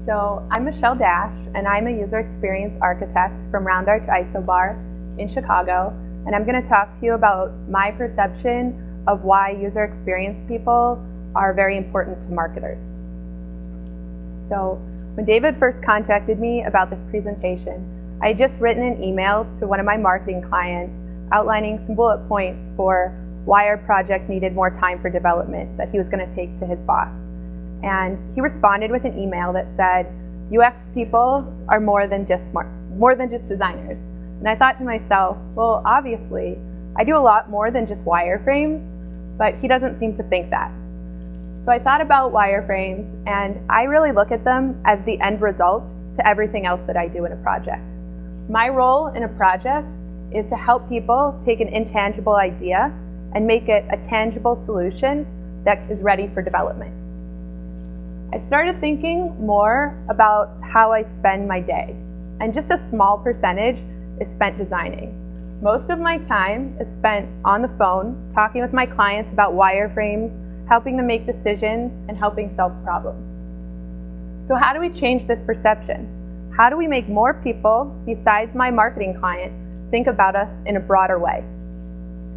So I'm Michelle Dash, and I'm a user experience architect from Round Arch Isobar in Chicago, and I'm going to talk to you about my perception of why user experience people are very important to marketers. So when David first contacted me about this presentation, I had just written an email to one of my marketing clients outlining some bullet points for why our project needed more time for development that he was going to take to his boss. And he responded with an email that said, UX people are more than just designers. And I thought to myself, well, obviously, I do a lot more than just wireframes, but he doesn't seem to think that. So I thought about wireframes, and I really look at them as the end result to everything else that I do in a project. My role in a project is to help people take an intangible idea and make it a tangible solution that is ready for development. I started thinking more about how I spend my day, and just a small percentage is spent designing. Most of my time is spent on the phone, talking with my clients about wireframes, helping them make decisions, and helping solve problems. So how do we change this perception? How do we make more people, besides my marketing client, think about us in a broader way?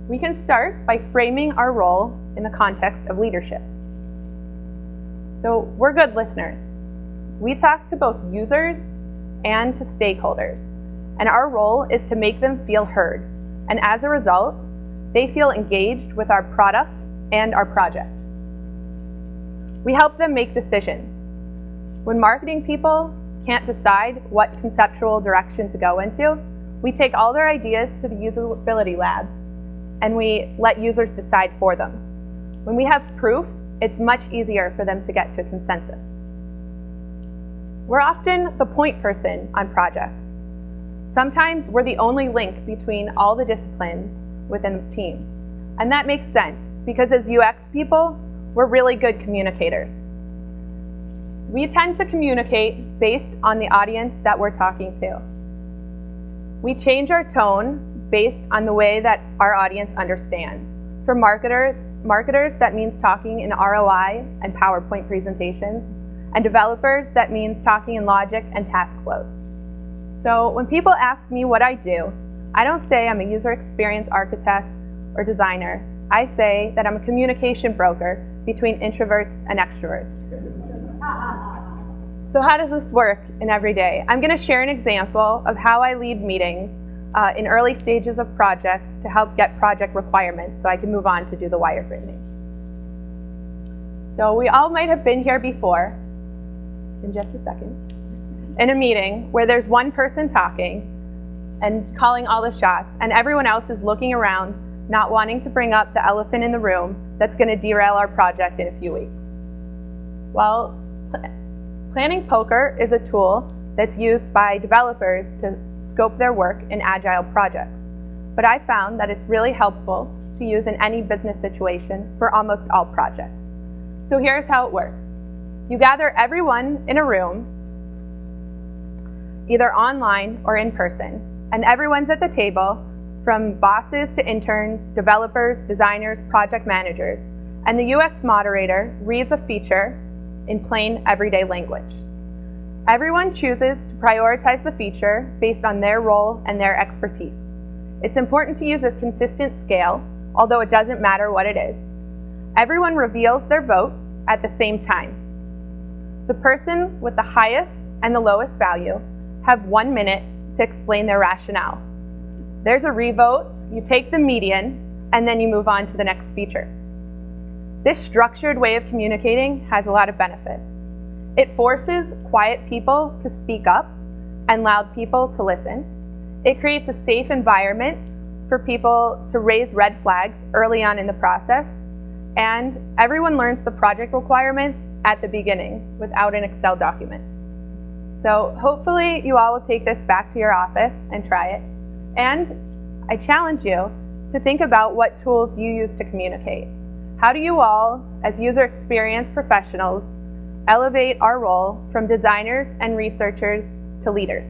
We can start by framing our role in the context of leadership. So we're good listeners. We talk to both users and to stakeholders, and our role is to make them feel heard. And as a result, they feel engaged with our product and our project. We help them make decisions. When marketing people can't decide what conceptual direction to go into, we take all their ideas to the usability lab, and we let users decide for them. When we have proof, it's much easier for them to get to consensus. We're often the point person on projects. Sometimes we're the only link between all the disciplines within the team. And that makes sense, because as UX people, we're really good communicators. We tend to communicate based on the audience that we're talking to. We change our tone based on the way that our audience understands. For marketers, that means talking in ROI and PowerPoint presentations, and developers, that means talking in logic and task flows. So when people ask me what I do, I don't say I'm a user experience architect or designer. I say that I'm a communication broker between introverts and extroverts. So how does this work in every day? I'm going to share an example of how I lead meetings in early stages of projects to help get project requirements so I can move on to do the wireframing. So we all might have been here before, in just a second, in a meeting where there's one person talking and calling all the shots, and everyone else is looking around, not wanting to bring up the elephant in the room that's going to derail our project in a few weeks. Well, planning poker is a tool that's used by developers to scope their work in agile projects. But I found that it's really helpful to use in any business situation for almost all projects. So here's how it works. You gather everyone in a room, either online or in person, and everyone's at the table, from bosses to interns, developers, designers, project managers, and the UX moderator reads a feature in plain everyday language. Everyone chooses to prioritize the feature based on their role and their expertise. It's important to use a consistent scale, although it doesn't matter what it is. Everyone reveals their vote at the same time. The person with the highest and the lowest value have 1 minute to explain their rationale. There's a revote, you take the median, and then you move on to the next feature. This structured way of communicating has a lot of benefits. It forces quiet people to speak up and loud people to listen. It creates a safe environment for people to raise red flags early on in the process. And everyone learns the project requirements at the beginning without an Excel document. So hopefully you all will take this back to your office and try it. And I challenge you to think about what tools you use to communicate. How do you all, as user experience professionals, elevate our role from designers and researchers to leaders?